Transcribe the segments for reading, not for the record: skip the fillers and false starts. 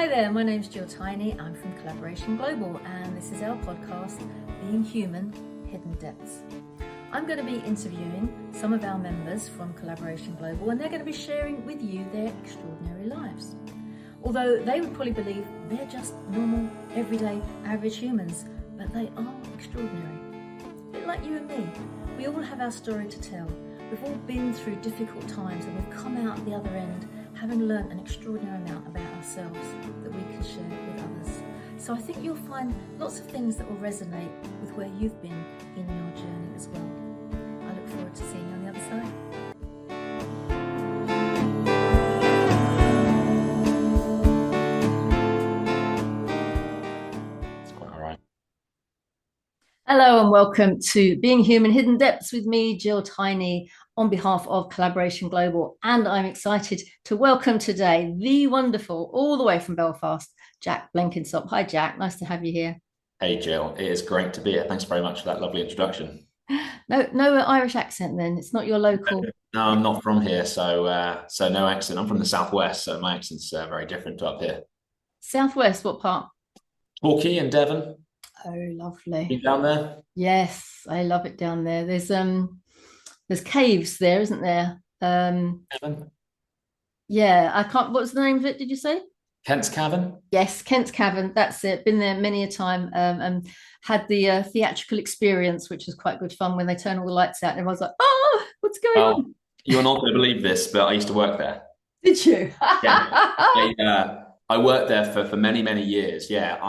Hi there, my name's Jill Tiney. I'm from Collaboration Global, and this is our podcast, Being Human, Hidden Depths. I'm going to be interviewing some of our members from Collaboration Global, and they're going to be sharing with you their extraordinary lives. Although they would probably believe they're just normal, everyday, average humans, but they are extraordinary. A bit like you and me. We all have our story to tell. We've all been through difficult times, and we've come out the other end having learnt an extraordinary amount about ourselves that we can share with others. So I think you'll find lots of things that will resonate with where you've been in your journey as well. I look forward to seeing you on the other side. It's quite all right. Hello and welcome to Being Human, Hidden Depths with me, Jill Tiney, on behalf of Collaboration Global. And I'm excited to welcome today the wonderful, all the way from Belfast, Jack Blenkinsop. Hi, Jack. Nice to have you here. Hey, Jill. It is great to be here. Thanks very much for that lovely introduction. No Irish accent then. It's not your local. No, I'm not from here, so no accent. I'm from the southwest, so my accent's very different to up here. Southwest, what part? Torquay and Devon. Oh, lovely. You down there? Yes, I love it down there. There's caves there, isn't there? Devon? Yeah, I can't. What's the name of it? Did you say? Kent's Cavern? Yes, Kent's Cavern. That's it. Been there many a time, and had the theatrical experience, which was quite good fun when they turn all the lights out, and everyone's like, "Oh, what's going on?" You're not going to believe this, but I used to work there. Did you? Yeah. I worked there for many, many years. Yeah,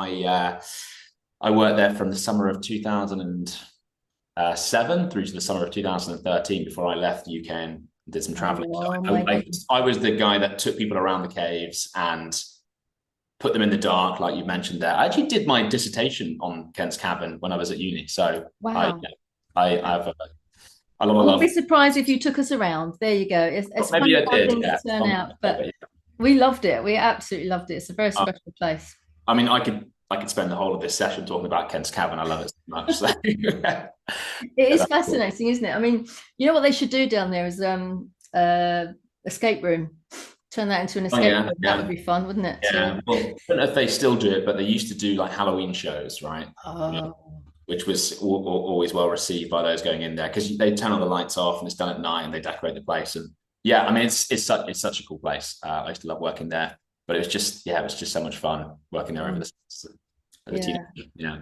I worked there from the summer of 2007 through to the summer of 2013 before I left the UK and did some traveling. I was the guy that took people around the caves and put them in the dark, like you mentioned there. I actually did my dissertation on Kent's Cavern when I was at uni. So wow. I have a lot of I wouldn't love. be surprised if you took us around. There you go. It's Maybe I did. things Yeah. to turn out, but we loved it. We absolutely loved it. It's a very special place. I mean, I could spend the whole of this session talking about Kent's Cavern. I love it so much. So. It is fascinating, isn't it? I mean, you know what they should do down there is escape room. Turn that into an escape room. That would be fun, wouldn't it? Yeah. Well, I don't know if they still do it, but they used to do like Halloween shows, right? Oh. Which was always well received by those going in there because they turn all the lights off and it's done at night and they decorate the place. And yeah, I mean, it's such a cool place. I used to love working there. But it was just so much fun working there over the teenager. Yeah.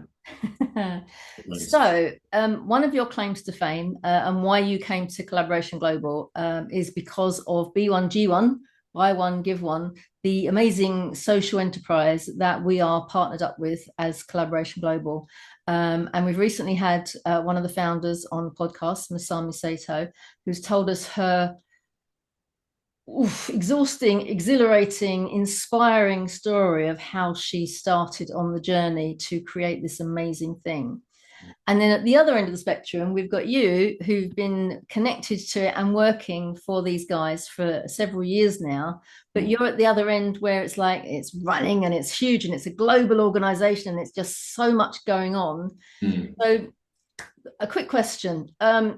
So, one of your claims to fame and why you came to Collaboration Global is because of B1G1, Buy One, Give One, the amazing social enterprise that we are partnered up with as Collaboration Global. And we've recently had one of the founders on the podcast, Masami Sato, who's told us her exhausting, exhilarating, inspiring story of how she started on the journey to create this amazing thing. And then at the other end of the spectrum, we've got you who've been connected to it and working for these guys for several years now, but you're at the other end where it's like it's running and it's huge and it's a global organization and it's just so much going on. So a quick question. I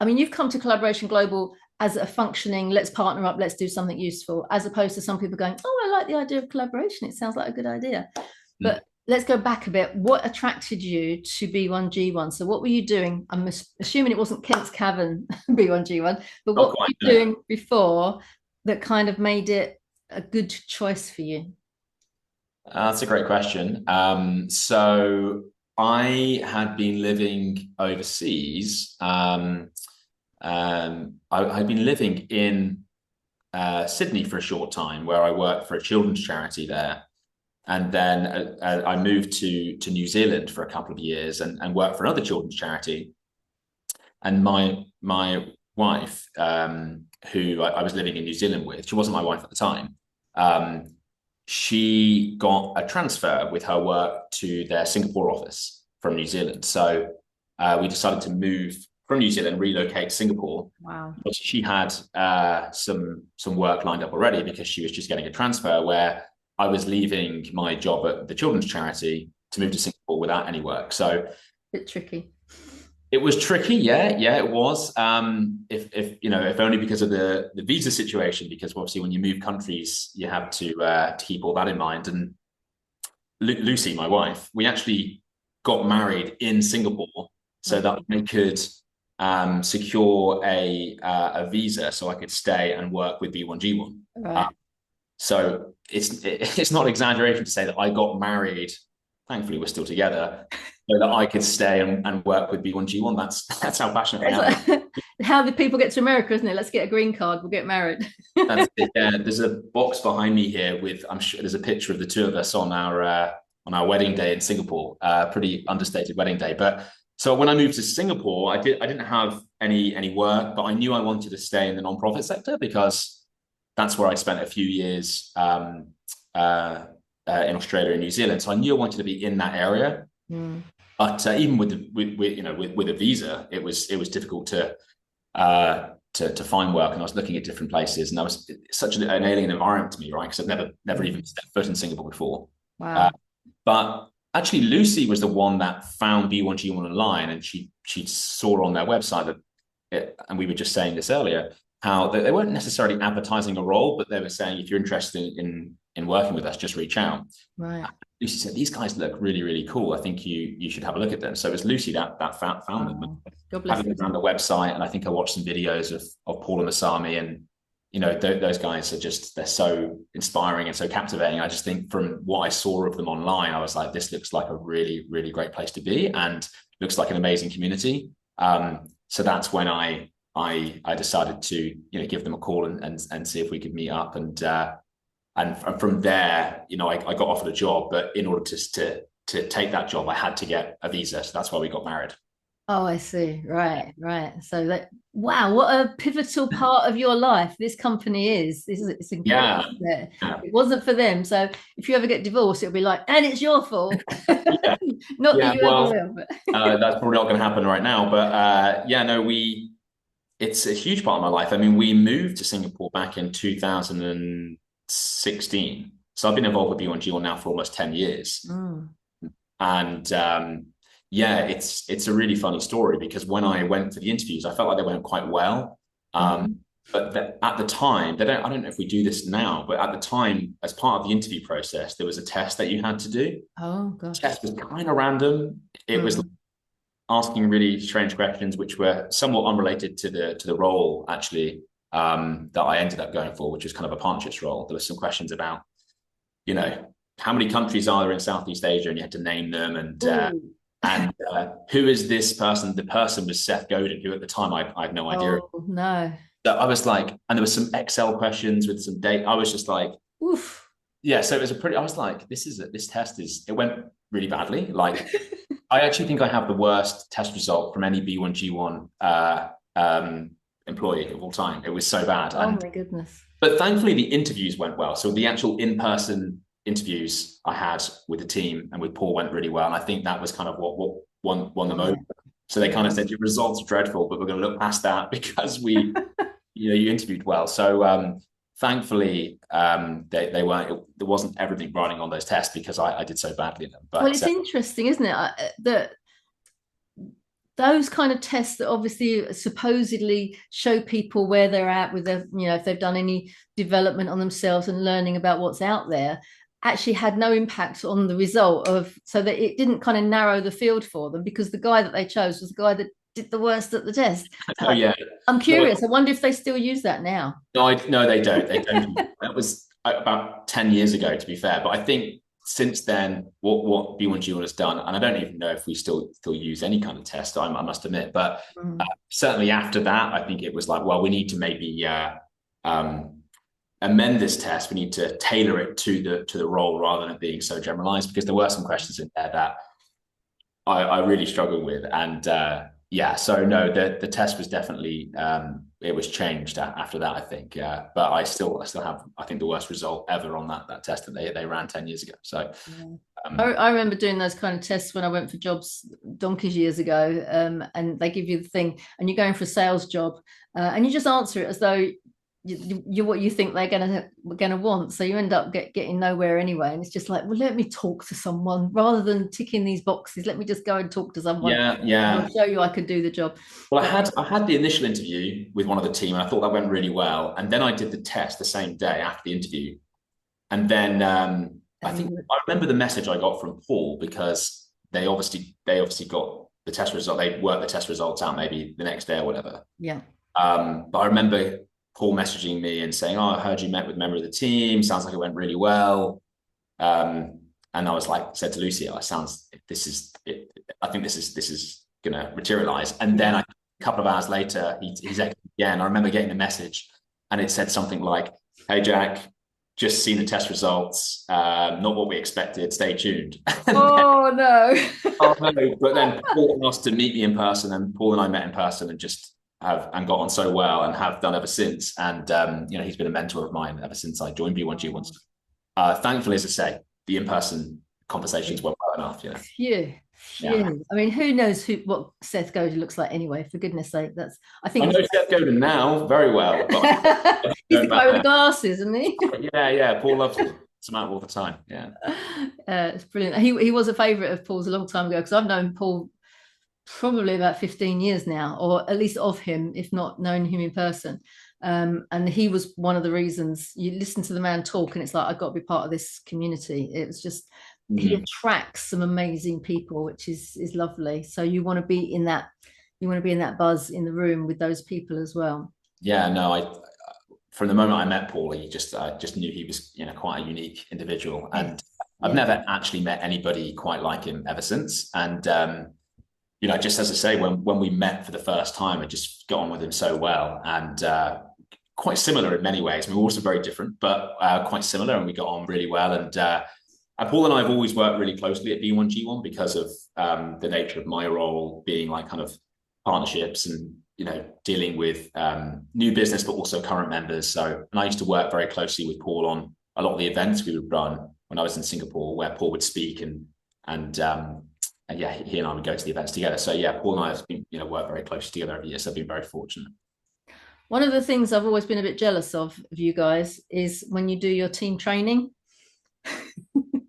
mean, you've come to Collaboration Global as a functioning, let's partner up, let's do something useful, as opposed to some people going, oh, I like the idea of collaboration. It sounds like a good idea. But let's go back a bit. What attracted you to B1G1? So what were you doing? I'm assuming it wasn't Kent's Cavern, B1G1, but what were you doing before that kind of made it a good choice for you? That's a great question. So I had been living overseas. I'd been living in Sydney for a short time where I worked for a children's charity there. And then I moved to New Zealand for a couple of years and worked for another children's charity. And my wife, who I was living in New Zealand with, she wasn't my wife at the time. She got a transfer with her work to their Singapore office from New Zealand. So we decided to move from New Zealand, relocate to Singapore. Wow. But she had some work lined up already because she was just getting a transfer where I was leaving my job at the children's charity to move to Singapore without any work. So bit tricky. It was tricky, yeah, it was. If only because of the visa situation, because obviously when you move countries, you have to keep all that in mind. And Lucy, my wife, we actually got married in Singapore so that I could secure a visa so I could stay and work with B1G1. Right. So it's not exaggeration to say that I got married. Thankfully, we're still together, so that I could stay and work with B1G1. That's how passionate I am. Like, how the people get to America, isn't it? Let's get a green card. We'll get married. That's it. Yeah, there's a box behind me here with I'm sure there's a picture of the two of us on our wedding day in Singapore. Pretty understated wedding day, but so when I moved to Singapore, I didn't have any work, but I knew I wanted to stay in the nonprofit sector because that's where I spent a few years in Australia and New Zealand. So I knew I wanted to be in that area. Mm. But even with a visa, it was difficult to find work, and I was looking at different places, and that was such an alien environment to me, right? Because I've never even stepped foot in Singapore before. Wow. But actually, Lucy was the one that found B1G1 online, and she saw on their website and we were just saying this earlier, how they weren't necessarily advertising a role, but they were saying if you're interested in working with us, just reach out. Right. Lucy said, "These guys look really, really cool. I think you should have a look at them." So it was Lucy that found them. God bless Had a look around the website, and I think I watched some videos of Paul and Masami, and those guys are they're so inspiring and so captivating. I just think from what I saw of them online, I was like, this looks like a really, really great place to be, and looks like an amazing community. So that's when I decided to give them a call and see if we could meet up, and from there, I got offered a job, but in order to take that job, I had to get a visa. So that's why we got married. Oh, I see. Right, right. So wow, what a pivotal part of your life this company is. It's incredible. Yeah. It wasn't for them. So if you ever get divorced, it'll be like, and it's your fault. Yeah. Not that Yeah, you well, ever will. that's probably not going to happen right now. But no, it's a huge part of my life. I mean, we moved to Singapore back in 2016. So I've been involved with B1G1 now for almost 10 years. Mm. And it's a really funny story because when I went for the interviews, I felt like they went quite well. But at the time, I don't know if we do this now, but at the time, as part of the interview process, there was a test that you had to do. Oh, gosh. The test was kind of random. It was asking really strange questions, which were somewhat unrelated to the role, actually, that I ended up going for, which was kind of a partnerships role. There were some questions about, how many countries are there in Southeast Asia, and you had to name them, and who is this person? The person was Seth Godin, who at the time I had no idea. Oh, no. So I was like, and there was some Excel questions with some date. I was just like, oof. Yeah. So it was I was like, this test it went really badly. Like, I actually think I have the worst test result from any B1G1 employee of all time. It was so bad. Oh, my goodness. But thankfully the interviews went well. So the actual in-person interviews I had with the team and with Paul went really well. And I think that was kind of what won them over. So they kind of said, your results are dreadful, but we're going to look past that because you interviewed well. So thankfully, they weren't. There wasn't everything riding on those tests because I did so badly in them. But well, it's interesting, isn't it? That those kind of tests that obviously supposedly show people where they're at with their, if they've done any development on themselves and learning about what's out there, actually had no impact on the result so that it didn't kind of narrow the field for them because the guy that they chose was the guy that did the worst at the test. Oh, yeah. I'm curious. I wonder if they still use that now. No, they don't. They don't. That was about 10 years ago, to be fair. But I think since then, what B1G1 has done, and I don't even know if we still use any kind of test, I must admit, but certainly after that, I think it was like, well, we need to maybe amend this test. We need to tailor it to the role rather than it being so generalized, because there were some questions in there that I really struggled with. And so no, the test was definitely it was changed after that, I think. But I still have, I think, the worst result ever on that test that they ran 10 years ago. So I remember doing those kind of tests when I went for jobs donkeys years ago, and they give you the thing and you're going for a sales job, and you just answer it as though you're what you think they're gonna want. So you end up getting nowhere anyway. And it's just like, well, let me talk to someone rather than ticking these boxes. Let me just go and talk to someone. Yeah, And yeah. I'll show you I can do the job. Well, But I had the initial interview with one of the team, and I thought that went really well. And then I did the test the same day after the interview, and then I think I remember the message I got from Paul, because they obviously got the test result. They worked the test results out maybe the next day or whatever. yeah. But I remember Paul messaging me and saying, "Oh, I heard you met with a member of the team. Sounds like it went really well." And I was like, said to Lucy, "I think this is gonna materialize." And then a couple of hours later, he's again. I remember getting a message, and it said something like, "Hey Jack, just seen the test results. Not what we expected. Stay tuned." Oh no. Oh no! But then Paul asked to meet me in person, and Paul and I met in person and just have and got on so well, and have done ever since. And he's been a mentor of mine ever since I joined B1G once. Thankfully, as I say, the in-person conversations went well enough. Phew. Yeah. I mean, who knows what Seth Godin looks like anyway? For goodness' sake, I I think know Seth Godin now very well, but he's the guy with the glasses, isn't he? Yeah. Paul loves him. It's out all the time. Yeah. It's brilliant. He was a favourite of Paul's a long time ago, because I've known Paul probably about 15 years now, or at least of him, if not known him in person. And he was one of the reasons you listen to the man talk, and it's like, I've got to be part of this community. It was just he attracts some amazing people, which is lovely. So you want to be in that buzz in the room with those people as well. Yeah, no, I from the moment I met Paul, I just knew he was quite a unique individual, and I've never actually met anybody quite like him ever since. And just as I say, when we met for the first time, I just got on with him so well, and quite similar in many ways. I mean, we're also very different, but quite similar, and we got on really well. And Paul and I have always worked really closely at B1G1 because of the nature of my role being like kind of partnerships and dealing with new business, but also current members. So, and I used to work very closely with Paul on a lot of the events we would run when I was in Singapore, where Paul would speak, and yeah, he and I would go to the events together. So yeah, Paul and I have been, worked very closely together over the years. So I've been very fortunate. One of the things I've always been a bit jealous of you guys is when you do your team training.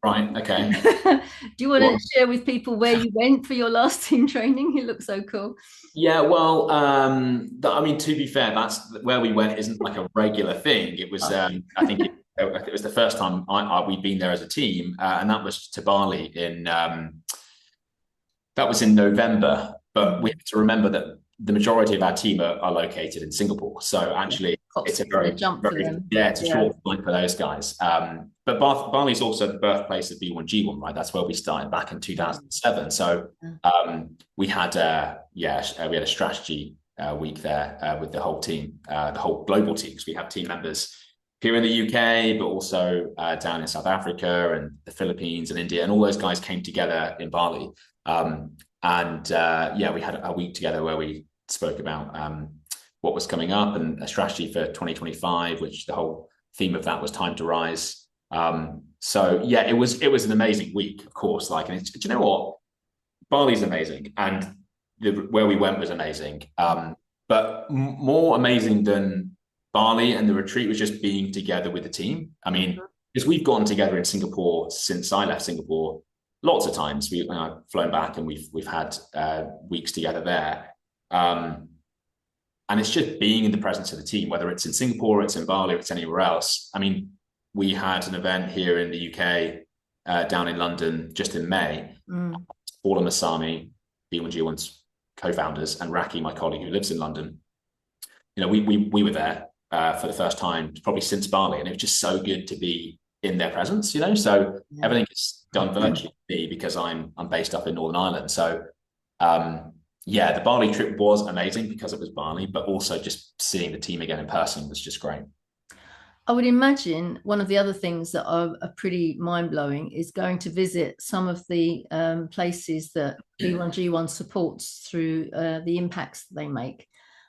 Right. Okay. Do you want to share with people where you went for your last team training? It looks so cool. Yeah, well, I mean, to be fair, that's where we went isn't like a regular thing. It was, I think it was the first time we'd been there as a team, and that was to Bali that was in November. But we have to remember that the majority of our team are located in Singapore. So actually, it's a very it's a short flight for those guys. But Bali is also the birthplace of B1G1, right? That's where we started back in 2007. So we had a strategy week there with the whole team, the whole global team, because we have team members here in the UK, but also down in South Africa and the Philippines and India, and all those guys came together in Bali. We had a week together where we spoke about what was coming up and a strategy for 2025, which the whole theme of that was time to rise. So yeah, it was an amazing week, of course. And do you know what? Bali's amazing, and where we went was amazing. But more amazing than Bali and the retreat was just being together with the team. I mean, because we've gone together in Singapore since I left Singapore. Lots of times we've flown back and we've had weeks together there. And it's just being in the presence of the team, whether it's in Singapore, it's in Bali, or it's anywhere else. I mean, we had an event here in the UK, down in London, just in May. Paul and Masami, B1G1's co-founders, and Raki, my colleague who lives in London. We were there for the first time, probably since Bali, and it was just so good to be in their presence. So everything is done virtually for me because I'm based up in Northern Ireland. So the Bali trip was amazing because it was Bali, but also just seeing the team again in person was just great. I would imagine one of the other things that are pretty mind-blowing is going to visit some of the places that B1G1 supports through the impacts that they make.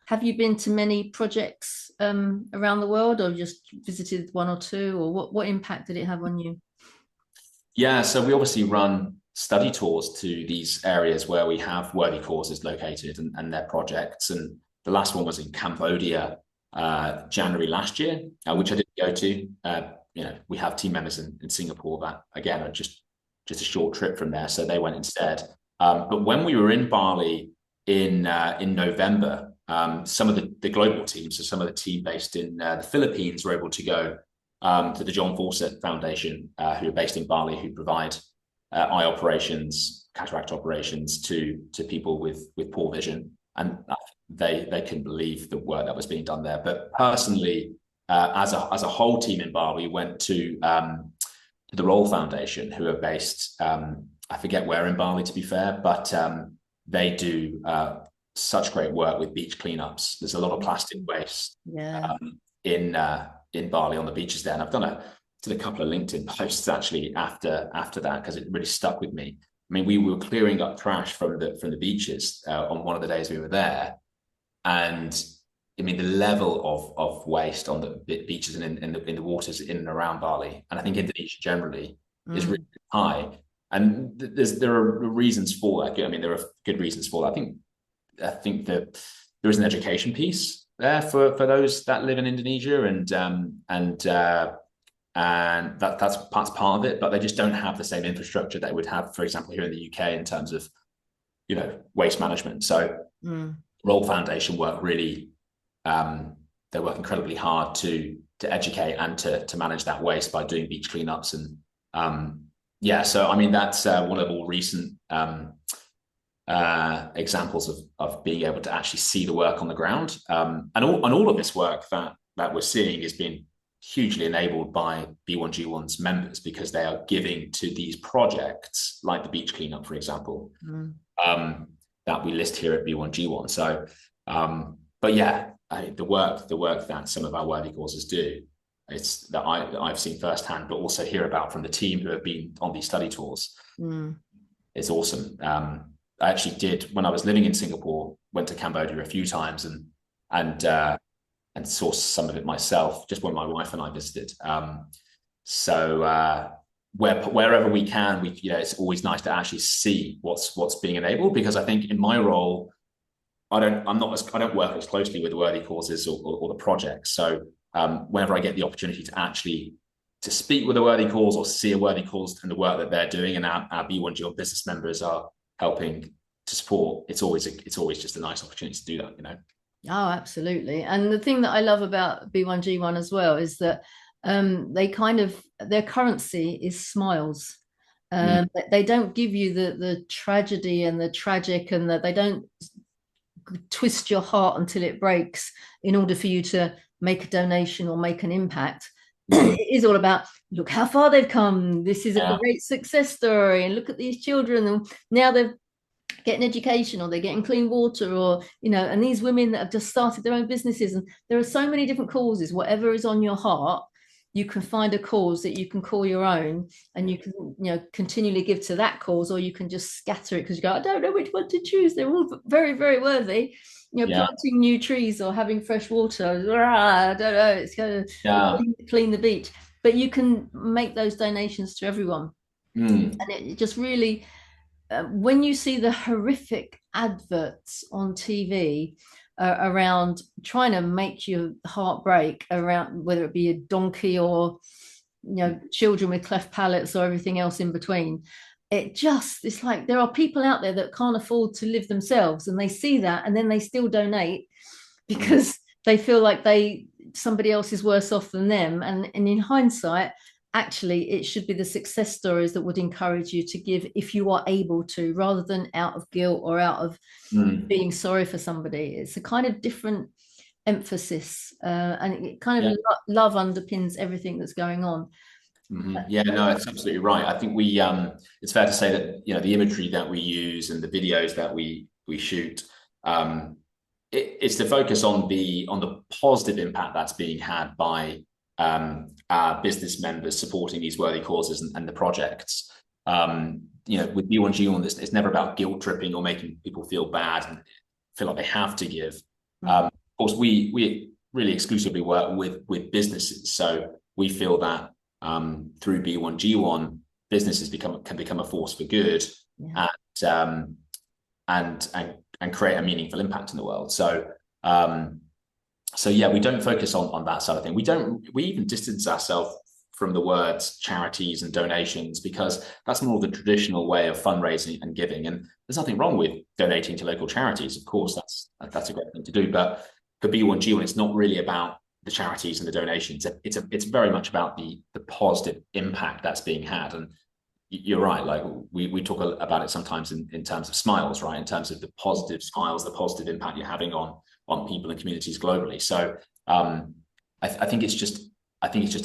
Have you been to many projects around the world, or just visited one or two, or what impact did it have on you? Yeah, so we obviously run study tours to these areas where we have worthy causes located and their projects. And the last one was in Cambodia January last year, which I didn't go to. We have team members in Singapore that again are just a short trip from there, so they went instead. But when we were in Bali in November, some of the global teams, so some of the team based in the Philippines, were able to go to the John Fawcett Foundation, who are based in Bali, who provide eye operations, cataract operations to people with poor vision, and they couldn't believe the work that was being done there. But personally, as a whole team in Bali, we went to the Roll Foundation, who are based, I forget where in Bali, to be fair, but they do such great work with beach cleanups. There's a lot of plastic waste in Bali on the beaches there, and I've did a couple of LinkedIn posts actually after that, because it really stuck with me. I mean, we were clearing up trash from the beaches on one of the days we were there, and I mean the level of waste on the beaches and in the waters in and around Bali, and I think Indonesia generally is really high. And there are reasons for that. I mean, there are good reasons for that. I think that there is an education piece there for those that live in Indonesia, and that's part of it, but they just don't have the same infrastructure they would have, for example, here in the UK in terms of waste management. So Roll Foundation work really, they work incredibly hard to educate and to manage that waste by doing beach cleanups. And so I mean that's one of the more recent examples of being able to actually see the work on the ground, and all of this work that we're seeing is being hugely enabled by B1G1's members, because they are giving to these projects like the beach cleanup, for example, that we list here at B1G1. So, but yeah, the work that some of our worthy causes do, it's that I've seen firsthand, but also hear about from the team who have been on these study tours. It's awesome. I actually did, when I was living in Singapore, went to Cambodia a few times and saw some of it myself, just when my wife and I visited. Wherever we can, it's always nice to actually see what's being enabled, because I think in my role, I don't work as closely with worthy causes or the projects. So whenever I get the opportunity to speak with a worthy cause or see a worthy cause and the work that they're doing, and our B1G business members are helping to support, it's always just a nice opportunity to do that. Oh, absolutely. And the thing that I love about B1G1 as well is that their currency is smiles. They don't give you the tragedy and the tragic, and that they don't twist your heart until it breaks in order for you to make a donation or make an impact. It is all about, look how far they've come. This is a great success story, and look at these children, and now they're getting education, or they're getting clean water, or and these women that have just started their own businesses. And there are so many different causes. Whatever is on your heart, you can find a cause that you can call your own, and you can continually give to that cause, or you can just scatter it because you go, I don't know which one to choose. They're all very, very worthy. Planting new trees or having fresh water, I don't know, it's going to clean the beach, but you can make those donations to everyone. And it just really, when you see the horrific adverts on TV around trying to make your heart break, around whether it be a donkey or children with cleft palates or everything else in between, it's like there are people out there that can't afford to live themselves, and they see that and then they still donate because they feel like somebody else is worse off than them. And in hindsight, actually, it should be the success stories that would encourage you to give if you are able to, rather than out of guilt or out of being sorry for somebody. It's a kind of different emphasis, and it kind of love underpins everything that's going on. Yeah, no, it's absolutely right. I think it's fair to say that the imagery that we use and the videos that we shoot, it's to focus on the positive impact that's being had by our business members supporting these worthy causes and the projects. With B1G it's never about guilt tripping or making people feel bad and feel like they have to give. Of course, we really exclusively work with businesses, so we feel that through B1G1, businesses can become a force for good, and create a meaningful impact in the world. So so yeah, we don't focus on that side of thing. We even distance ourselves from the words charities and donations, because that's more of the traditional way of fundraising and giving. And there's nothing wrong with donating to local charities. Of course, that's a great thing to do. But for B1G1, it's not really about the charities and the donations. It's very much about the positive impact that's being had. And you're right. Like we talk about it sometimes in terms of smiles, right? In terms of the positive smiles, the positive impact you're having on people and communities globally. So I think it's just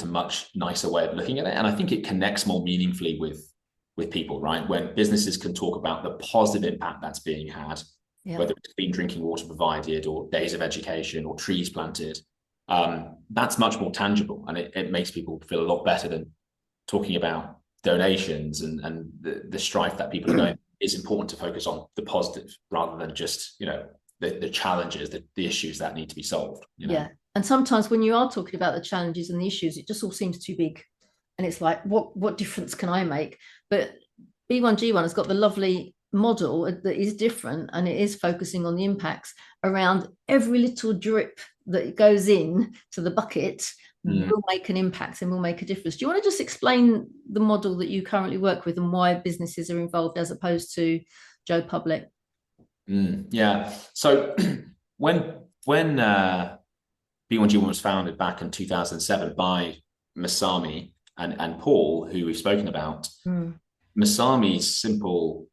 a much nicer way of looking at it, and I think it connects more meaningfully with people, right? When businesses can talk about the positive impact that's being had, yeah, whether it's clean drinking water provided or days of education or trees planted, that's much more tangible, and it makes people feel a lot better than talking about donations and the strife that people are going. It's important to focus on the positive rather than just the challenges, the issues that need to be solved. Yeah. And sometimes when you are talking about the challenges and the issues, it just all seems too big. And it's like, what difference can I make? But B1G1 has got the lovely model that is different, and it is focusing on the impacts around every little drip that goes in to the bucket will make an impact and will make a difference. Do you want to just explain the model that you currently work with and why businesses are involved as opposed to Joe Public? Yeah. So when B1G1 was founded back in 2007 by Masami and Paul, who we've spoken about, Masami's simple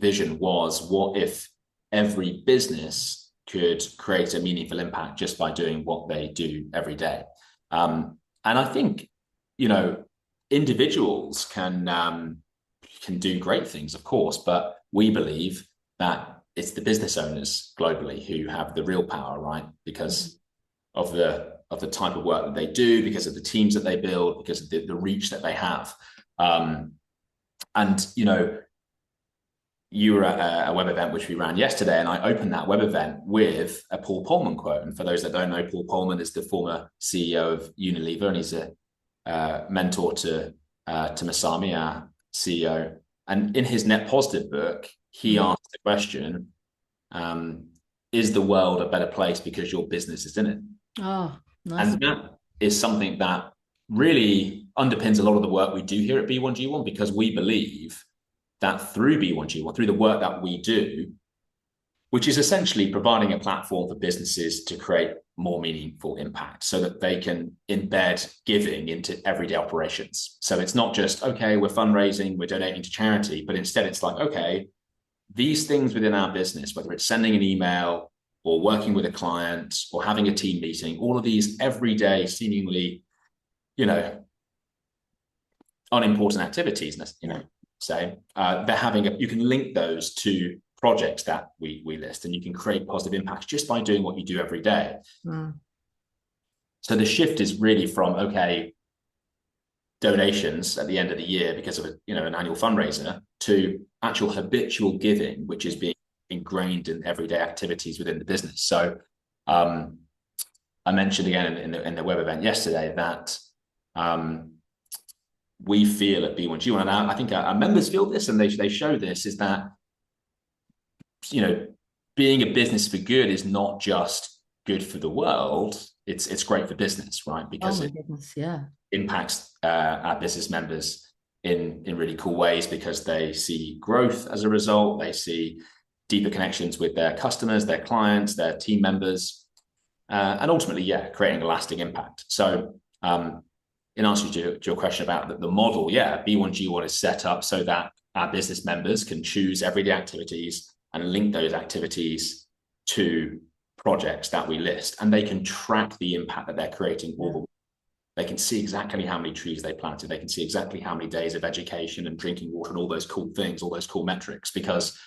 vision was, what if every business could create a meaningful impact just by doing what they do every day? And I think, individuals can do great things, of course, but we believe that it's the business owners globally who have the real power, right? Because of the type of work that they do, because of the teams that they build, because of the reach that they have. And you were at a web event which we ran yesterday, and I opened that web event with a Paul Polman quote. And for those that don't know, Paul Polman is the former CEO of Unilever, and he's a mentor to Masami, our CEO. And in his Net Positive book, he asked the question, is the world a better place because your business is in it? Oh, nice. And that is something that really underpins a lot of the work we do here at B1G1, because we believe that through B1G1, through the work that we do, which is essentially providing a platform for businesses to create more meaningful impact so that they can embed giving into everyday operations. So it's not just, okay, we're fundraising, we're donating to charity, but instead it's like, okay, these things within our business, whether it's sending an email or working with a client or having a team meeting, all of these everyday, seemingly, unimportant activities, say, they're having you can link those to projects that we list, and you can create positive impacts just by doing what you do every day. So the shift is really from, okay, donations at the end of the year because of an annual fundraiser, to actual habitual giving, which is being ingrained in everyday activities within the business. So I mentioned again in the web event yesterday that we feel at B1G1, and I think our members feel this, and they show this, is that being a business for good is not just good for the world, it's great for business, right? Because impacts our business members in really cool ways, because they see growth as a result, they see deeper connections with their customers, their clients, their team members, and ultimately, creating a lasting impact. So in answer to your question about the model, B1G1 is set up so that our business members can choose everyday activities and link those activities to projects that we list, and they can track the impact that they're creating all the way. They can see exactly how many trees they planted. They can see exactly how many days of education and drinking water and all those cool things, all those cool metrics, because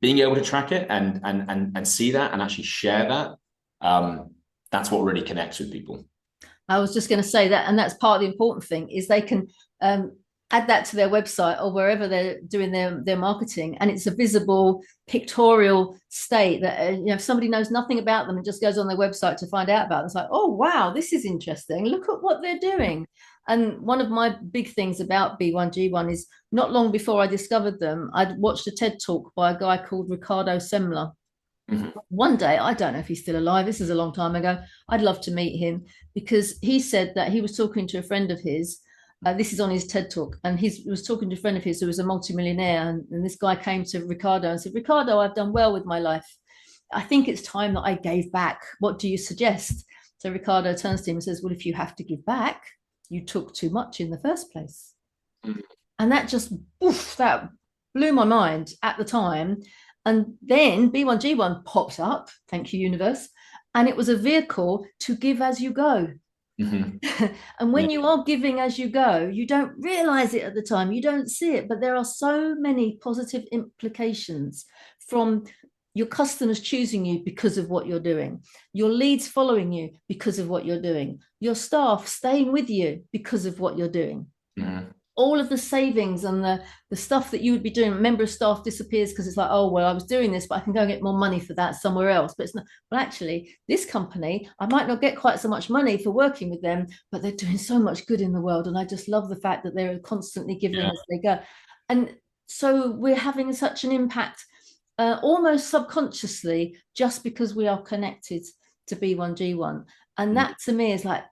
being able to track it and see that and actually share that, that's what really connects with people. I was just going to say that, and that's part of the important thing, is they can add that to their website or wherever they're doing their marketing, and it's a visible pictorial state that if somebody knows nothing about them and just goes on their website to find out about them, it's like, oh wow, this is interesting, look at what they're doing. And one of my big things about B1G1 is, not long before I discovered them, I'd watched a TED talk by a guy called Ricardo Semler, Mm-hmm. One day, I don't know if he's still alive, this is a long time ago, I'd love to meet him, because he said that he was talking to a friend of his. This is on his TED talk, and he was talking to a friend of his who was a multimillionaire, and this guy came to Ricardo and said, Ricardo, I've done well with my life. I think it's time that I gave back. What do you suggest? So Ricardo turns to him and says, well, if you have to give back, you took too much in the first place. Mm-hmm. And that just, oof, that blew my mind at the time. And then B1G1 pops up, thank you, universe. And it was a vehicle to give as you go. Mm-hmm. And when Yeah. you are giving as you go, you don't realize it at the time, you don't see it, but there are so many positive implications from your customers choosing you because of what you're doing, your leads following you because of what you're doing, your staff staying with you because of what you're doing. Mm-hmm. All of the savings and the stuff that you would be doing, a member of staff disappears because it's like, oh, well, I was doing this, but I can go and get more money for that somewhere else. But it's not, well, actually, this company, I might not get quite so much money for working with them, but they're doing so much good in the world. And I just love the fact that they're constantly giving Yeah. as they go. And so we're having such an impact, almost subconsciously, just because we are connected to B1G1. And that to me is like,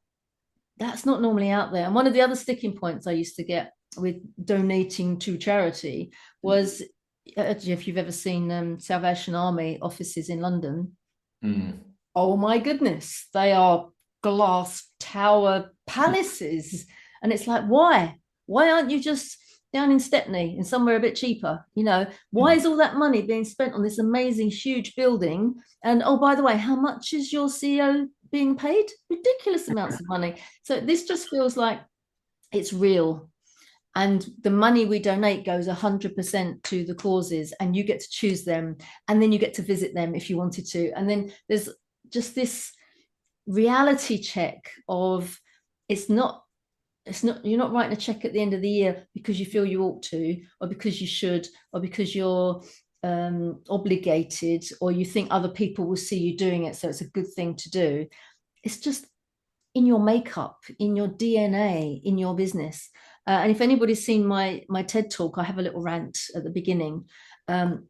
that's not normally out there. And one of the other sticking points I used to get with donating to charity was, if you've ever seen Salvation Army offices in London, Mm-hmm. oh my goodness, they are glass tower palaces. And it's like, why? Why aren't you just down in Stepney and somewhere a bit cheaper? You know, why is all that money being spent on this amazing, huge building? And oh, by the way, how much is your CEO being paid? Ridiculous amounts of money. So this just feels like it's real. And the money we donate goes 100% to the causes, and you get to choose them. And then you get to visit them if you wanted to. And then there's just this reality check of it's not you're not writing a check at the end of the year because you feel you ought to, or because you should, or because you're obligated, or you think other people will see you doing it, so it's a good thing to do. It's just in your makeup, in your DNA, in your business. And if anybody's seen my TED talk, I have a little rant at the beginning, um,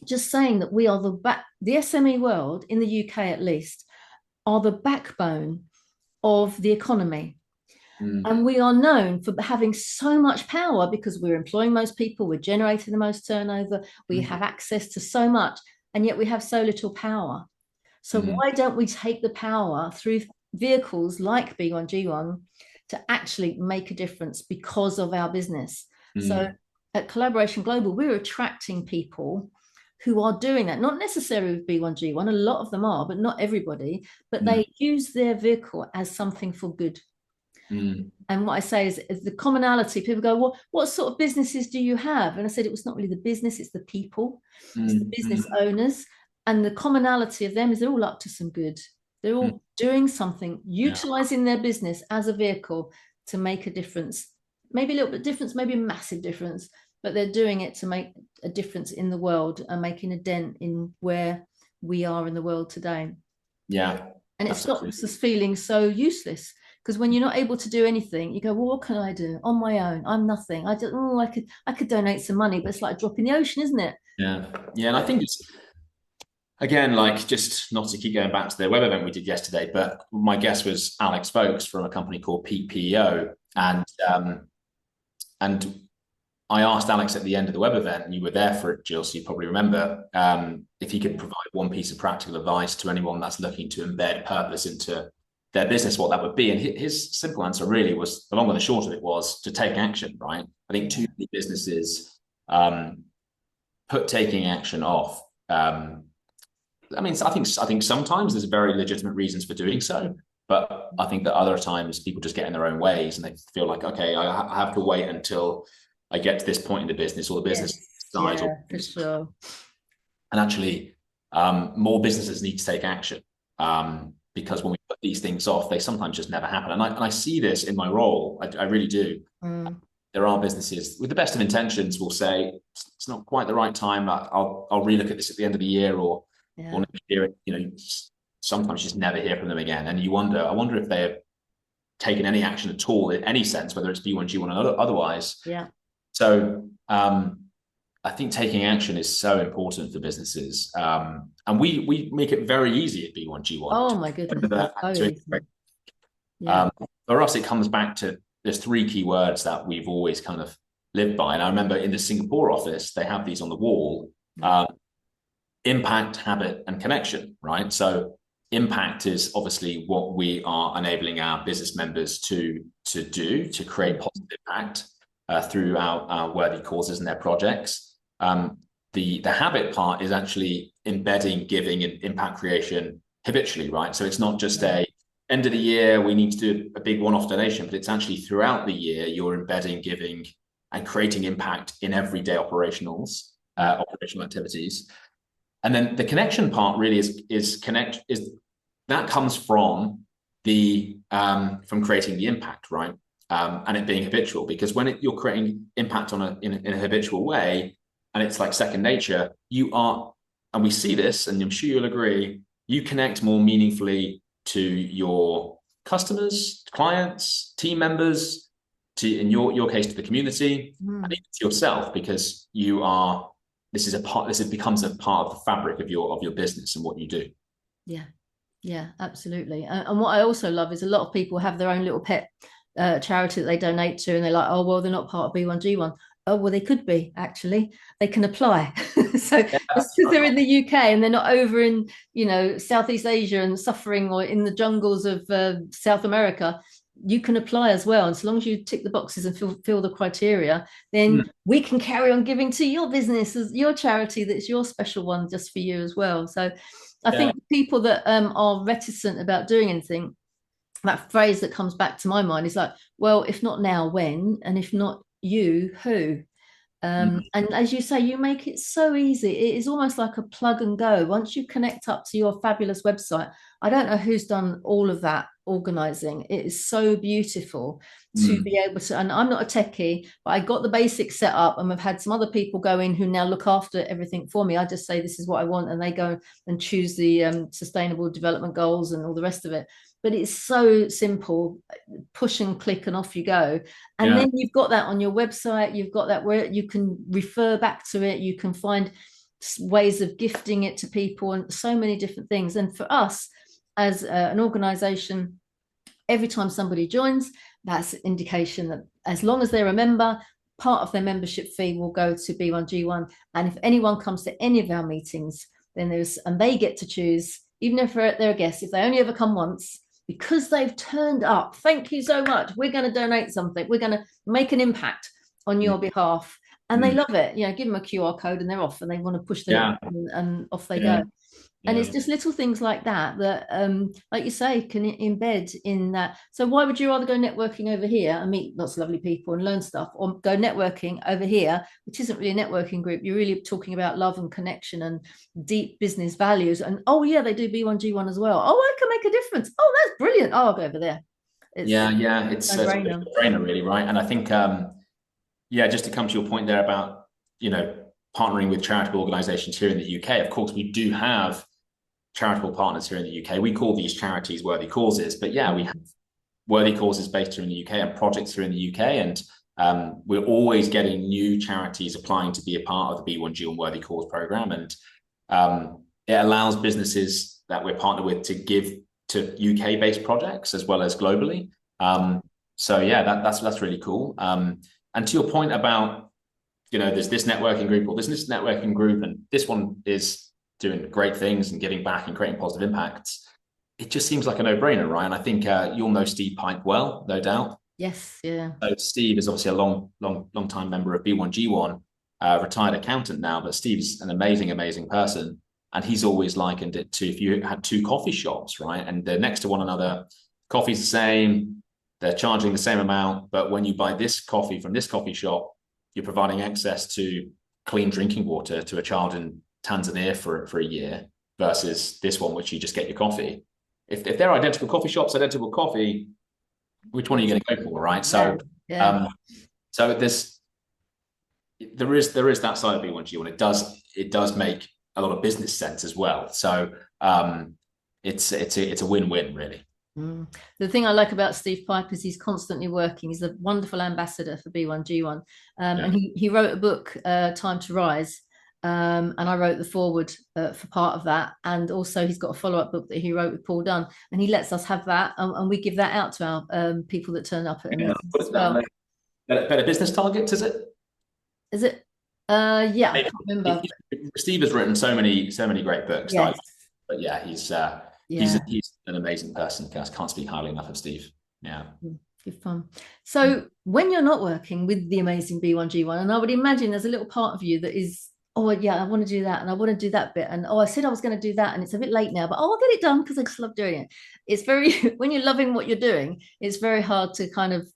just saying that we are the SME world in the UK at least are the backbone of the economy. Mm-hmm. And we are known for having so much power because we're employing most people, we're generating the most turnover, we have access to so much, and yet we have so little power. So Mm-hmm. why don't we take the power through vehicles like B1G1 to actually make a difference because of our business? So at Collaboration Global, we're attracting people who are doing that, not necessarily with B1G1, a lot of them are, but not everybody, but Mm-hmm. they use their vehicle as something for good. Mm-hmm. And what I say is the commonality. People go, well, what sort of businesses do you have? And I said, it was not really the business, it's the people, it's the business owners. And the commonality of them is they're all up to some good. They're Mm-hmm. all doing something, Yeah. utilizing their business as a vehicle to make a difference. Maybe a little bit difference, maybe a massive difference, but they're doing it to make a difference in the world and making a dent in where we are in the world today. Yeah. And it Absolutely. stops us feeling so useless. Because when you're not able to do anything, you go, well, what can I do on my own? I'm nothing. I could donate some money, but it's like a drop in the ocean, isn't it? Yeah. Yeah. And I think it's, again, like, just not to keep going back to the web event we did yesterday, but my guest was Alex Folks from a company called Peak PEO. And I asked Alex at the end of the web event, and you were there for it, Jill, so you probably remember, if he could provide one piece of practical advice to anyone that's looking to embed purpose into their business, what that would be. And his simple answer really was, the long and the short of it was, to take action, right? I think too many businesses put taking action off. I mean, I think sometimes there's very legitimate reasons for doing so, but I think that other times people just get in their own ways and they feel like, okay, I have to wait until I get to this point in the business, or the business size, Yeah, for sure. and actually, more businesses need to take action, because when we put these things off, they sometimes just never happen. And I see this in my role. I really do. There are businesses with the best of intentions will say it's not quite the right time. I'll relook at this at the end of the year, or next year. You know, sometimes you just never hear from them again, and you wonder. I wonder if they have taken any action at all in any sense, whether it's B1G1 or otherwise. Yeah. So I think taking action is so important for businesses, and we make it very easy at B1G1 Oh my goodness, so easy. Yeah. For us, it comes back to there's three key words that we've always kind of lived by. And I remember in the Singapore office, they have these on the wall: impact, habit, and connection. Right. So impact is obviously what we are enabling our business members to do to create positive impact through our worthy causes and their projects. The habit part is actually embedding giving and impact creation habitually, right? So it's not just a end of the year we need to do a big one-off donation, but it's actually throughout the year you're embedding giving and creating impact in everyday operational activities. And then the connection part really is that comes from from creating the impact, right? And it being habitual, because when you're creating impact in a habitual way, and it's like second nature, and we see this, and I'm sure you'll agree, you connect more meaningfully to your customers, clients, team members, in your case, to the community, and even to yourself, because this becomes a part of the fabric of your business and what you do. Yeah, absolutely. And what I also love is a lot of people have their own little pet charity that they donate to, and they're like, oh, well, they're not part of B1G1. Oh, well, they could be, actually. They can apply. So just because they're in the UK and they're not over in, Southeast Asia and suffering, or in the jungles of South America, you can apply as well. And so long as you tick the boxes and fill the criteria, then we can carry on giving to your business, as your charity that's your special one just for you as well. So I think people that are reticent about doing anything, that phrase that comes back to my mind is like, well, if not now, when? And if not you, who? And as you say, you make it so easy. It is almost like a plug and go. Once you connect up to your fabulous website, I don't know who's done all of that organizing. It is so beautiful to be able to, and I'm not a techie, but I got the basics set up, and I've had some other people go in who now look after everything for me. I just say, this is what I want, and they go and choose the sustainable development goals and all the rest of it. But it's so simple, push and click and off you go. And then you've got that on your website. You've got that where you can refer back to it. You can find ways of gifting it to people and so many different things. And for us as an organization, every time somebody joins, that's an indication that as long as they're a member, part of their membership fee will go to B1G1. And if anyone comes to any of our meetings, then and they get to choose, even if they're a guest, if they only ever come once, because they've turned up, thank you so much, we're going to donate something, we're going to make an impact on your behalf. And they love it. Give them a QR code and they're off, and they want to push the button and off they go. And it's just little things like that like you say, can embed in that. So why would you rather go networking over here and meet lots of lovely people and learn stuff, or go networking over here, which isn't really a networking group? You're really talking about love and connection and deep business values. And they do B1G1 as well. Oh, I can make a difference. Oh, that's brilliant. Oh, I'll go over there. It's a no-brainer, really, right? And I think just to come to your point there about partnering with charitable organizations here in the UK, of course we do have charitable partners here in the UK. We call these charities worthy causes, but we have worthy causes based here in the UK and projects here in the UK, and we're always getting new charities applying to be a part of the B1G1 worthy cause program, and it allows businesses that we're partnered with to give to UK based projects as well as globally. That's really cool. And to your point about there's this networking group or there's this networking group, and this one is doing great things and giving back and creating positive impacts. It just seems like a no-brainer, right? And I think you'll know Steve Pike well, no doubt. Yes, yeah. So Steve is obviously a long time member of B1G1, retired accountant now, but Steve's an amazing person. And he's always likened it to if you had two coffee shops, right? And they're next to one another, coffee's the same, they're charging the same amount, but when you buy this coffee from this coffee shop, you're providing access to clean drinking water to a child in Tanzania for a year, versus this one, which you just get your coffee. If they're identical coffee shops, identical coffee, which one are you going to go for, right? So, so there is that side of B1G1, and it does make a lot of business sense as well. So, it's a win-win, really. Mm. The thing I like about Steve Pipe is he's constantly working. He's a wonderful ambassador for B1G1. Yeah. And he wrote a book, Time to Rise. And I wrote the foreword for part of that. And also, he's got a follow up book that he wrote with Paul Dunn. And he lets us have that. And we give that out to our people that turn up at the Yeah, meetings put as it down well. there. Better business targets, is it? Is it? Yeah, I can't remember. Steve has written so many great books that I, Yes. but yeah, Yeah. he's an amazing person. I can't speak highly enough of Steve. Yeah. Good fun. So when you're not working with the amazing B1G1, and I would imagine there's a little part of you that is, oh yeah, I want to do that and I want to do that bit. And oh, I said I was going to do that and it's a bit late now, but oh, I'll get it done because I just love doing it. It's very, when you're loving what you're doing, it's very hard to kind of,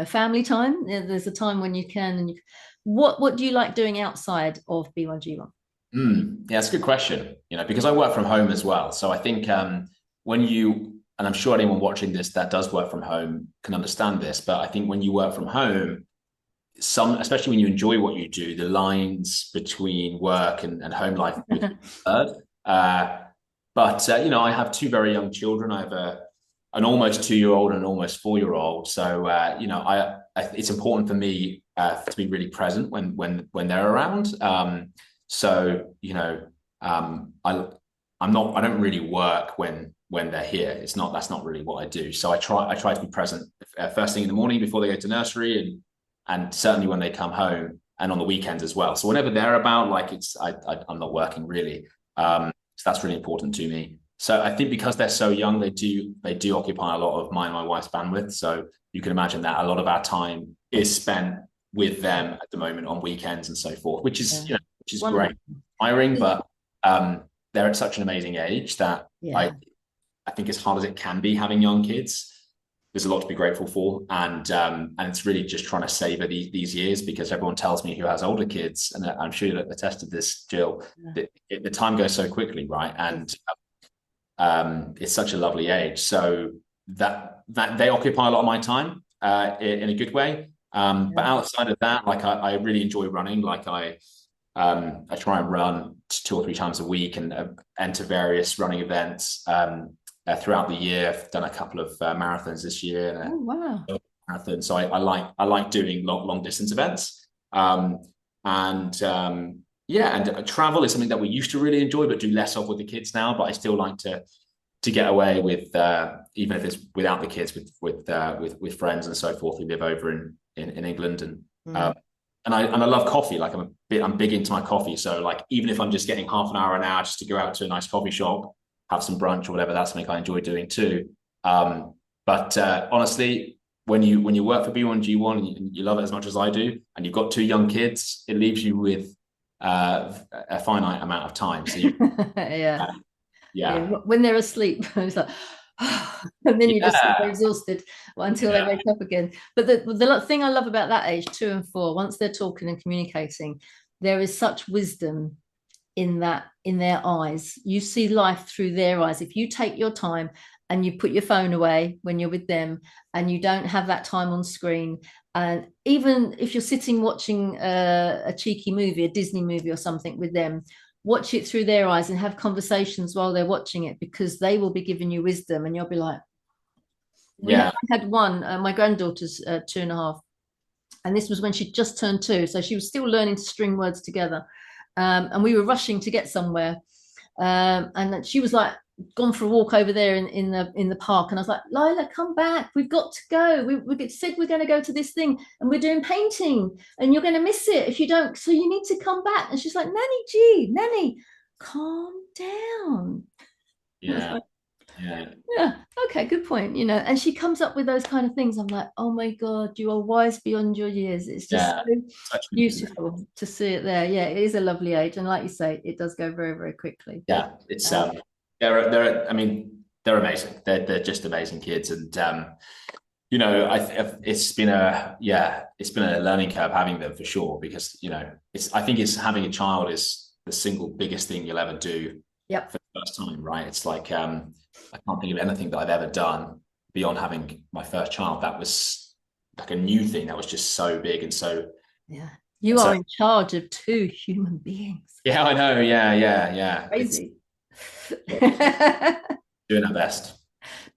family time. There's a time when you can, and what do you like doing outside of B1G1? Yeah, it's a good question, because I work from home as well. So I think when you, and I'm sure anyone watching this that does work from home can understand this, but I think when you work from home, especially when you enjoy what you do, the lines between work and home life are blurred. But I have two very young children. I have an almost 2-year-old and an almost 4-year-old. So it's important for me to be really present when they're around. I don't really work when they're here. That's not really what I do. So I try to be present first thing in the morning before they go to nursery, and certainly when they come home, and on the weekends as well. So whenever they're about, like I'm not working really. So that's really important to me. So I think because they're so young, they do occupy a lot of mine and my wife's bandwidth. So you can imagine that a lot of our time is spent with them at the moment on weekends and so forth, which is great, inspiring, but they're at such an amazing age that I think as hard as it can be having young kids, there's a lot to be grateful for, and it's really just trying to savor these years, because everyone tells me who has older kids, and I'm sure you'll attest to this, Jill, that the time goes so quickly, right? And it's such a lovely age, so that they occupy a lot of my time in a good way. But outside of that, like I really enjoy running. Like I try and run 2 or 3 times a week and enter various running events throughout the year. I've done a couple of marathons this year. Oh wow! Marathon. So I like doing long distance events. And travel is something that we used to really enjoy, but do less of with the kids now. But I still like to get away with, even if it's without the kids, with friends and so forth. We live over in England, and I love coffee. Like I'm big into my coffee. So like even if I'm just getting half an hour just to go out to a nice coffee shop, have some brunch or whatever, that's something I enjoy doing too. But honestly, when you work for B1G1 and you love it as much as I do, and you've got 2 young kids, it leaves you with a finite amount of time. So yeah. When they're asleep, it's like, and then you just so exhausted until they wake up again. But the thing I love about that age, 2 and 4, once they're talking and communicating, there is such wisdom in their eyes. You see life through their eyes. If you take your time and you put your phone away when you're with them, and you don't have that time on screen, and even if you're sitting watching a cheeky movie, a Disney movie or something with them, watch it through their eyes and have conversations while they're watching it, because they will be giving you wisdom, and you'll be like, I had one, my granddaughter's 2.5, and this was when she just turned 2, so she was still learning to string words together. And we were rushing to get somewhere, and she was like gone for a walk over there in the park, and I was like, Lila, come back, we've got to go, we said we're going to go to this thing, and we're doing painting, and you're going to miss it if you don't, so you need to come back. And she's like, Nanny, calm down. Yeah, okay, good point. And she comes up with those kind of things. I'm like, oh my God, you are wise beyond your years. It's just so beautiful to see it there. Yeah, it is a lovely age, and like you say, it does go very, very quickly. Yeah, it's they're amazing. They're just amazing kids, and it's been a learning curve having them, for sure, because I think it's having a child is the single biggest thing you'll ever do. Yep. For the first time, right? It's like I can't think of anything that I've ever done beyond having my first child that was like a new thing that was just so big, and so you are in charge of 2 human beings. Yeah, I know. Yeah. Crazy. Doing our best.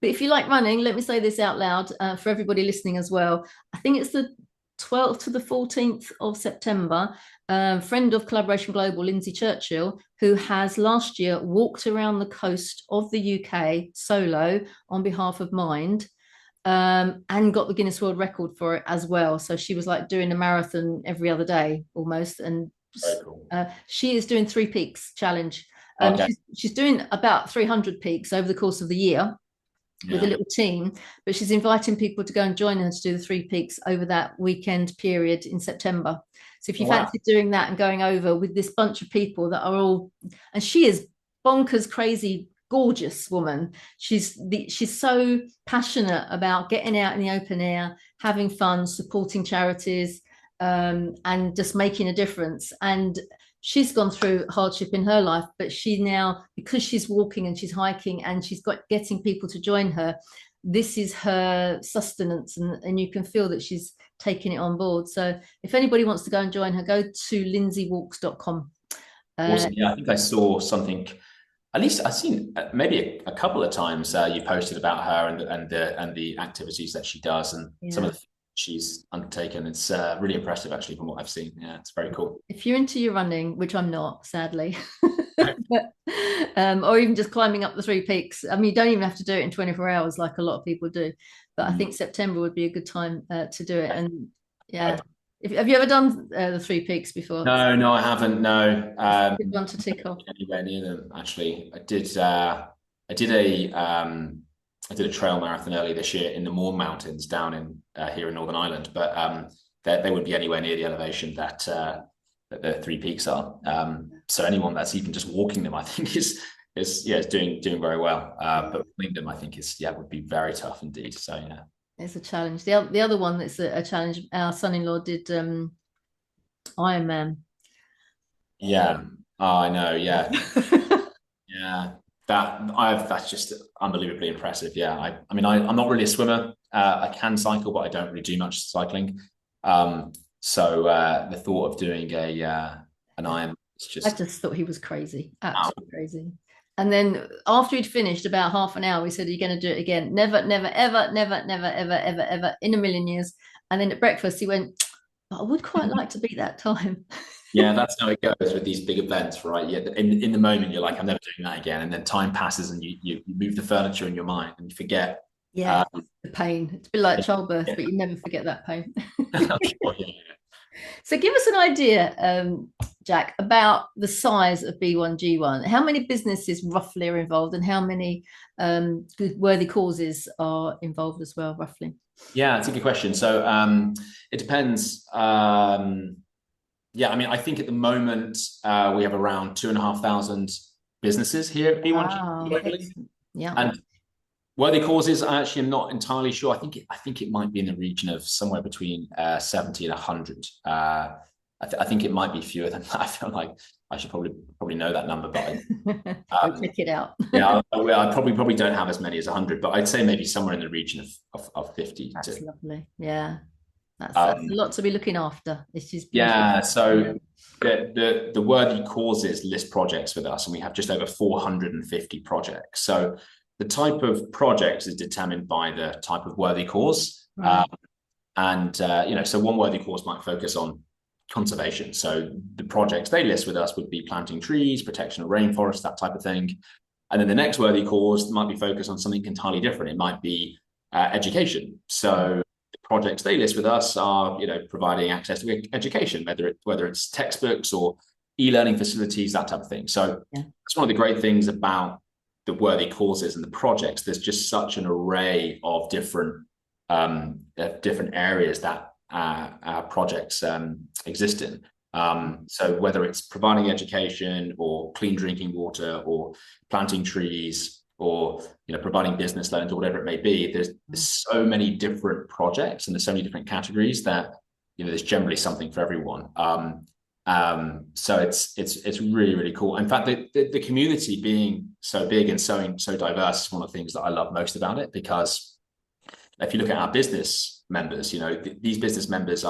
But if you like running, let me say this out loud for everybody listening as well. I think it's the 12th to the 14th of September. Friend of Collaboration Global, Lindsay Churchill, who has last year walked around the coast of the UK solo on behalf of Mind, and got the Guinness World Record for it as well. So she was like doing a marathon every other day almost. And Cool. she is doing 3 Peaks challenge. Okay. She's doing about 300 peaks over the course of the year with a little team, but she's inviting people to go and join her to do the 3 Peaks over that weekend period in September. So if you fancy doing that and going over with this bunch of people that are all, and she is bonkers crazy gorgeous woman. She's so passionate about getting out in the open air, having fun, supporting charities, and just making a difference. And she's gone through hardship in her life, but she now, because she's walking and she's hiking and she's getting people to join her, this is her sustenance, and you can feel that she's taking it on board. So if anybody wants to go and join her, go to lindsaywalks.com. Awesome. Yeah, I think I saw something. At least I've seen maybe a couple of times you posted about her and the activities that she does and some of the things she's undertaken. It's really impressive, actually, from what I've seen. Yeah, it's very cool. If you're into your running, which I'm not, sadly, or even just climbing up the 3 Peaks, I mean, you don't even have to do it in 24 hours like a lot of people do. But I think September would be a good time to do it. And yeah. Have you ever done the 3 Peaks before? No, I haven't. No, good one to tick off. Anywhere near them, actually. I did a trail marathon earlier this year in the Mourne Mountains down in here in Northern Ireland, but they wouldn't be anywhere near the elevation that the 3 Peaks are. So anyone that's even just walking them, I think is doing very well. But running them, I think would be very tough indeed. So yeah. It's a challenge. The other one that's a challenge, our son-in-law did Ironman. Yeah. Oh, I know. Yeah. Yeah. That's just unbelievably impressive. Yeah. I mean, I'm not really a swimmer. I can cycle, but I don't really do much cycling. So the thought of doing an Ironman is just. I just thought he was crazy. Absolutely crazy. And then after he'd finished about half an hour, we said, "Are you going to do it again?" Never, never, ever, never, never, ever, ever, ever in a million years. And then at breakfast, he went, "I would quite like to beat that time." Yeah, that's how it goes with these big events, right? Yeah, in the moment, you're like, "I'm never doing that again," and then time passes, and you move the furniture in your mind, and you forget. Yeah, the pain. It's a bit like childbirth, but you never forget that pain. So give us an idea, Jack, about the size of B1G1. How many businesses roughly are involved, and how many good worthy causes are involved as well, roughly? Yeah, it's a good question. So it depends. Yeah, I mean, I think at the moment we have around 2,500 businesses here at B1G globally. Yeah. And worthy causes, I actually am not entirely sure. I think it might be in the region of somewhere between 70 and 100. I think it might be fewer than that. I feel like I should probably know that number, but check it out. Yeah, I probably don't have as many as 100, but I'd say maybe somewhere in the region of 50. That's lovely. Yeah, that's a lot to be looking after. It's just beautiful. Yeah. So the worthy causes list projects with us, and we have just over 450 projects. So the type of projects is determined by the type of worthy cause. Right. So one worthy cause might focus on conservation. So the projects they list with us would be planting trees, protection of rainforests, that type of thing. And then the next worthy cause might be focused on something entirely different. It might be education. So the projects they list with us are, providing access to education, whether it's textbooks or e-learning facilities, that type of thing. So that's one of the great things about the worthy causes and the projects. There's just such an array of different areas that our projects exist in. So whether it's providing education or clean drinking water or planting trees or providing business loans or whatever it may be, there's so many different projects and there's so many different categories that there's generally something for everyone. So it's really, really cool. In fact, the community being so big and so diverse is one of the things that I love most about it, because if you look at our business members, these business members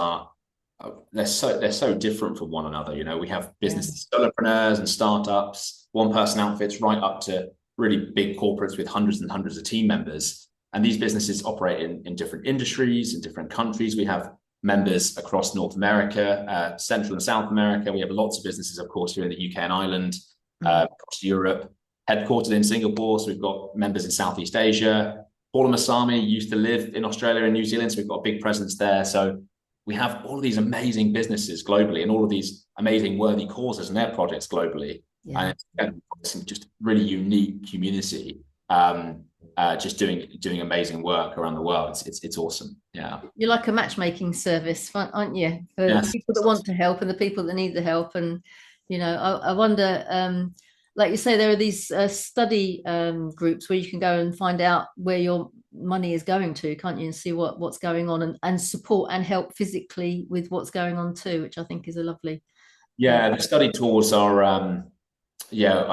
they're so different from one another. We have business solopreneurs and startups, one person outfits, right up to really big corporates with hundreds and hundreds of team members. And these businesses operate in different industries, in different countries. We have members across North America, Central and South America. We have lots of businesses, of course, here in the UK and Ireland, across Europe, headquartered in Singapore. So we've got members in Southeast Asia. Paul and Masami used to live in Australia and New Zealand, so we've got a big presence there. So we have all of these amazing businesses globally and all of these amazing worthy causes and their projects globally. Yeah. And it's just really unique community, just doing amazing work around the world. It's awesome. Yeah. You're like a matchmaking service, aren't you? For yes. the people that want to help and the people that need the help. And, you know, I wonder, like you say, there are these study groups where you can go and find out where your money is going to, can't you? And see what's going on and support and help physically with what's going on too, which I think is a lovely. Yeah, the study tours are, I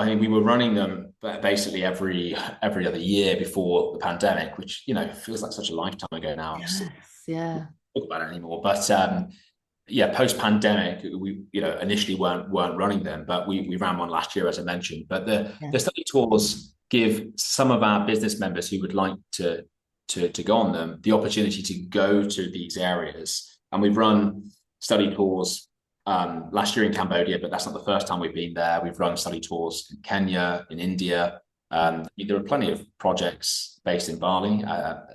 think we were running them basically every other year before the pandemic, which, you know, feels like such a lifetime ago now. Yes, yeah. Talk about it anymore. But post-pandemic, we, you know, initially weren't running them, but we ran one last year, as I mentioned. But the study tours give some of our business members who would like to go on them the opportunity to go to these areas. And we've run study tours last year in Cambodia, but that's not the first time we've been there. We've run study tours in Kenya, in India. There are plenty of projects based in Bali,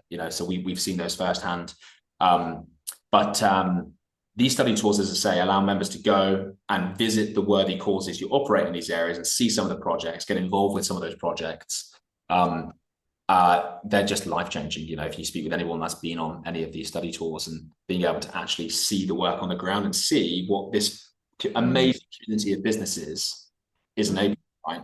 you know, so we've seen those firsthand. These study tours, as I say, allow members to go and visit the worthy causes you operate in these areas and see some of the projects, get involved with some of those projects. They're just life-changing. You know, if you speak with anyone that's been on any of these study tours and being able to actually see the work on the ground and see what this amazing community of businesses is enabling, right?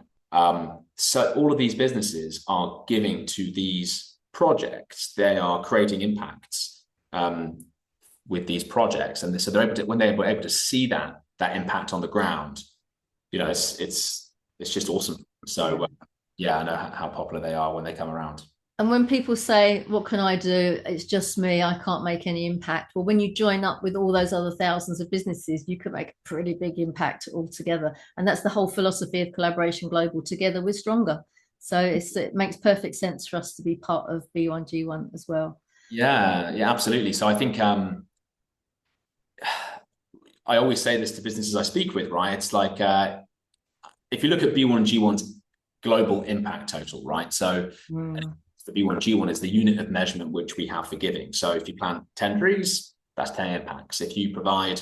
So all of these businesses are giving to these projects. They are creating impacts with these projects, and so they're able to, when they were able to see that impact on the ground, you know, it's just awesome. So I know how popular they are when they come around. And when people say, what can I do? It's just me, I can't make any impact. Well, when you join up with all those other thousands of businesses, you can make a pretty big impact altogether. And that's the whole philosophy of Collaboration Global. Together we're stronger. So it makes perfect sense for us to be part of B1G1 as well. Yeah, absolutely. So I think I always say this to businesses I speak with, right? It's like, if you look at B1G1's global impact total, right? So the B1G1 is the unit of measurement which we have for giving. So if you plant 10 trees, that's 10 impacts. If you provide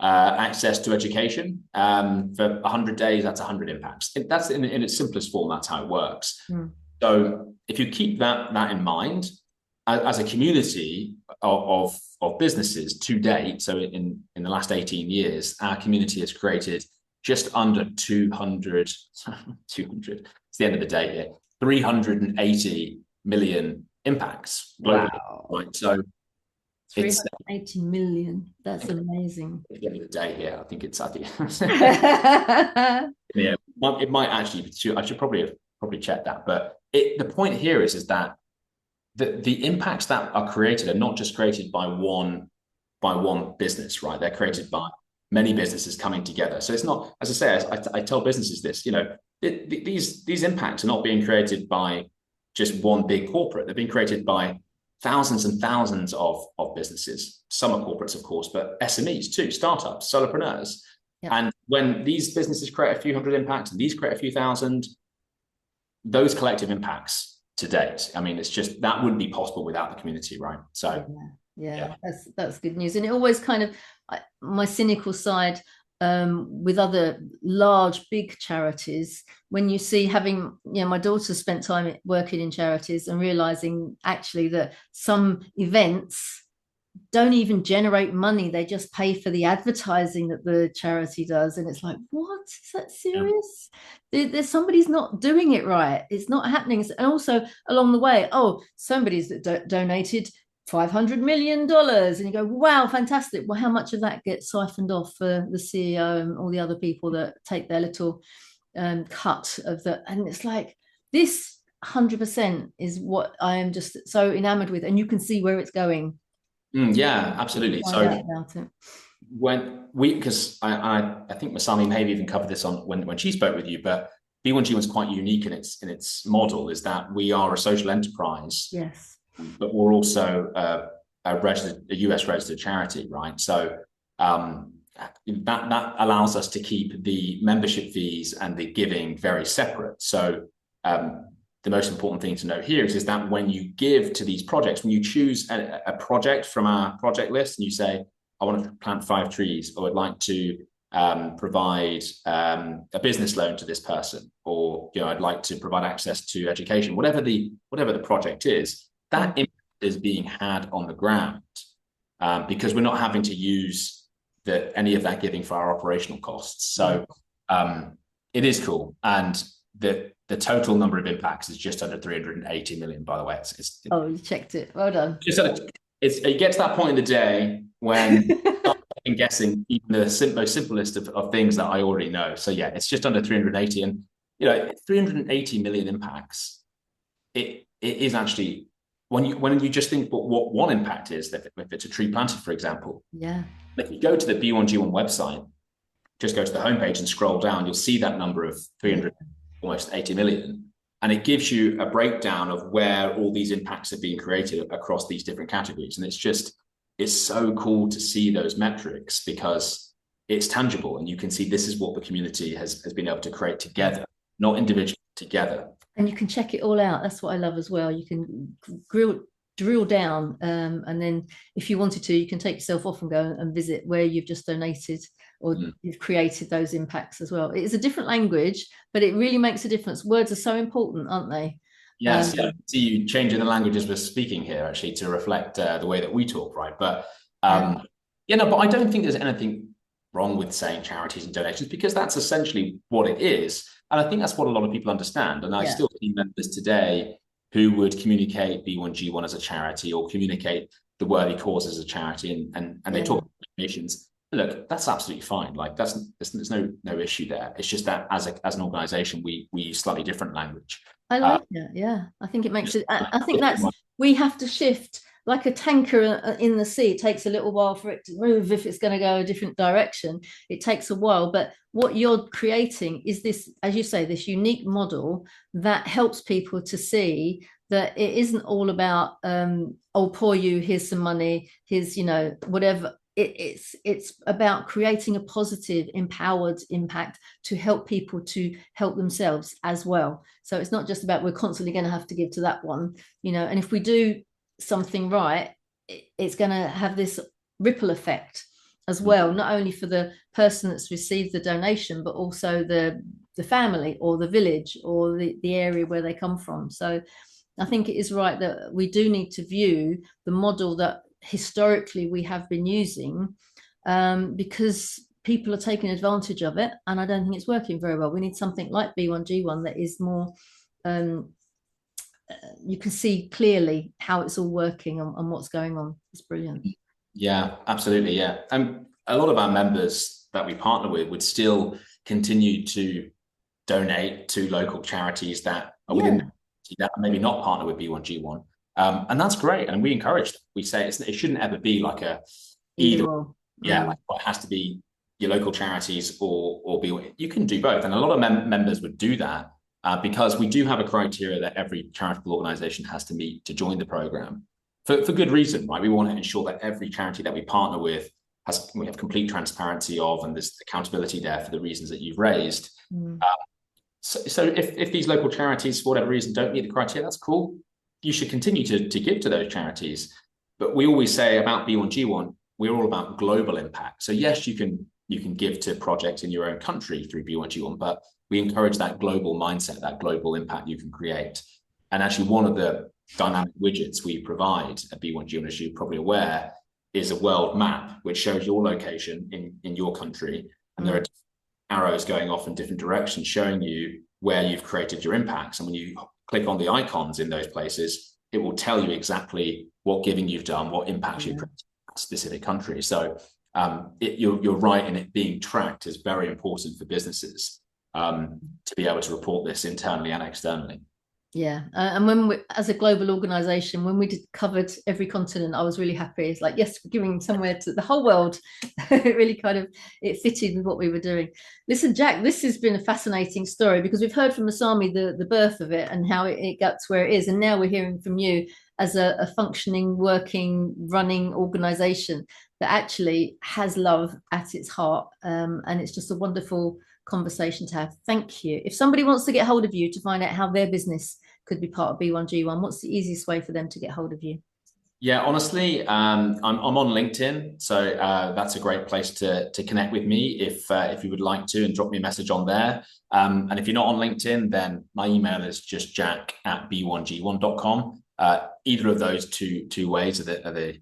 access to education for 100 days, that's 100 impacts. That's in its simplest form, that's how it works. So if you keep that in mind, as a community of businesses to date, so in the last 18 years, our community has created just under 200, it's the end of the day here, 380 million impacts globally. Wow. Right? So 380 million. That's amazing. At the end of the day here, I think it might actually, I should probably check that. But the point here is that the impacts that are created are not just created by one business, right? They're created by many businesses coming together. So it's not, as I say, I tell businesses this, you know, these impacts are not being created by just one big corporate. They're being created by thousands and thousands of businesses. Some are corporates, of course, but SMEs too, startups, solopreneurs. Yep. And when these businesses create a few hundred impacts and these create a few thousand, those collective impacts to date, I mean, it's just, that wouldn't be possible without the community, right? So yeah. That's good news. And it always kind of, my cynical side, with other large big charities, when you see having, you know, my daughter spent time working in charities and realizing actually that some events don't even generate money, they just pay for the advertising that the charity does, and it's like, what, is that serious? There's somebody's not doing it right, it's not happening. And also along the way, somebody's donated $500 million, and you go, wow, fantastic. Well, how much of that gets siphoned off for the CEO and all the other people that take their little cut of the, and it's like, this 100% is what I am just so enamored with, and you can see where it's going. Yeah, absolutely. So when because I think Masami maybe even covered this on when she spoke with you, but B1G1 is quite unique in its model, is that we are a social enterprise, yes, but we're also a US registered charity, right? So that allows us to keep the membership fees and the giving very separate. So the most important thing to note here is that when you give to these projects, when you choose a project from our project list and you say, I want to plant 5 trees, or I'd like to provide a business loan to this person, or I'd like to provide access to education, whatever the project is, that impact is being had on the ground, because we're not having to use any of that giving for our operational costs. So it is cool, and the total number of impacts is just under 380 million, by the way. Oh, you checked it. Well done. It gets to that point in the day when I'm guessing even the most simplest of things that I already know. So yeah, it's just under 380, and 380 million impacts. It is actually, when you just think what one impact is, if it's a tree planted, for example. Yeah. If you go to the B1G1 website, just go to the homepage and scroll down, you'll see that number of 300, almost 80 million. And it gives you a breakdown of where all these impacts have been created across these different categories. And it's so cool to see those metrics, because it's tangible and you can see this is what the community has been able to create together, not individually, together. And you can check it all out. That's what I love as well. You can drill down, and then if you wanted to, you can take yourself off and go and visit where you've just donated or you've created those impacts as well. It is a different language, but it really makes a difference. Words are so important, aren't they? Yes, I see you changing the language as we're speaking here, actually, to reflect the way that we talk, right? But but I don't think there's anything wrong with saying charities and donations, because that's essentially what it is. And I think that's what a lot of people understand. And I still see members today who would communicate B1G1 as a charity, or communicate the worthy cause as a charity, and they talk about donations. Look, that's absolutely fine. Like there's no issue there. It's just that as an organization, we use slightly different language. I like it. Yeah, I think it makes it. I think we have to shift like a tanker in the sea. It takes a little while for it to move if it's going to go a different direction. It takes a while, but what you're creating is this, as you say, this unique model that helps people to see that it isn't all about oh, poor you, here's some money, here's whatever. It's about creating a positive, empowered impact to help people to help themselves as well. So it's not just about we're constantly going to have to give to that one, and if we do something right, it's going to have this ripple effect as well, not only for the person that's received the donation, but also the family or the village or the area where they come from. So I think it is right that we do need to view the model that historically we have been using, because people are taking advantage of it, and I don't think it's working very well. We need something like B1G1 that is more you can see clearly how it's all working and what's going on. It's brilliant. Yeah, absolutely. Yeah, and a lot of our members that we partner with would still continue to donate to local charities that are within that maybe not partner with B1G1. And that's great, and we encourage them. We say it shouldn't ever be like a either. Like it has to be your local charities or be. You can do both, and a lot of members would do that because we do have a criteria that every charitable organisation has to meet to join the program for good reason, right? We want to ensure that every charity that we partner with we have complete transparency of, and there's accountability there for the reasons that you've raised. So if these local charities, for whatever reason, don't meet the criteria, that's cool. You should continue to give to those charities. But we always say about B1G1, we're all about global impact. So yes, you can give to projects in your own country through B1G1, but we encourage that global mindset, that global impact you can create. And actually, one of the dynamic widgets we provide at B1G1, as you're probably aware, is a world map, which shows your location in your country. And there are arrows going off in different directions, showing you where you've created your impacts. And when you click on the icons in those places, it will tell you exactly what giving you've done, what impacts you've created in a specific country. So you're right in it being tracked is very important for businesses to be able to report this internally and externally. Yeah, and when we, as a global organization, when we covered every continent, I was really happy. It's like, yes, we're giving somewhere to the whole world. It really kind of, it fitted with what we were doing. Listen, Jack, this has been a fascinating story because we've heard from Masami the birth of it and how it got to where it is, and now we're hearing from you as a functioning, working, running organization that actually has love at its heart, and it's just a wonderful conversation to have. Thank you. If somebody wants to get hold of you to find out how their business could be part of B1G1, what's the easiest way for them to get hold of you? Yeah, honestly, I'm on LinkedIn, so that's a great place to connect with me if you would like to, and drop me a message on there. And if you're not on LinkedIn, then my email is just jack@b1g1.com. Either of those two ways are the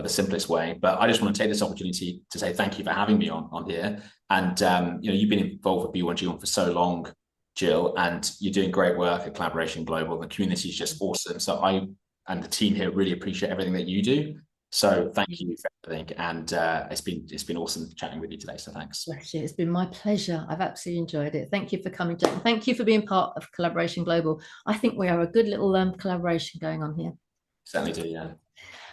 simplest way. But I just want to take this opportunity to say thank you for having me on here. And you've been involved with B1G1 for so long, Jill, and you're doing great work at Collaboration Global. The community is just awesome. So I and the team here really appreciate everything that you do. So thank you for everything. And it's been awesome chatting with you today. So thanks. Bless you. It's been my pleasure. I've absolutely enjoyed it. Thank you for coming, Jack. Thank you for being part of Collaboration Global. I think we are a good little collaboration going on here. Certainly do, yeah.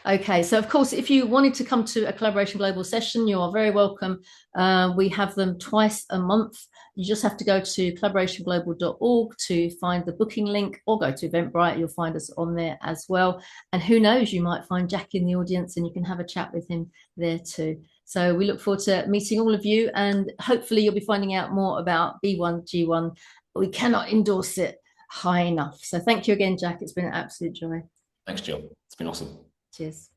Okay, so of course, if you wanted to come to a Collaboration Global session, you are very welcome. We have them twice a month. You just have to go to collaborationglobal.org to find the booking link, or go to Eventbrite. You'll find us on there as well. And who knows, you might find Jack in the audience and you can have a chat with him there too. So we look forward to meeting all of you, and hopefully you'll be finding out more about B1G1. We cannot endorse it high enough. So thank you again, Jack. It's been an absolute joy. Thanks, Jill. It's been awesome. Cheers.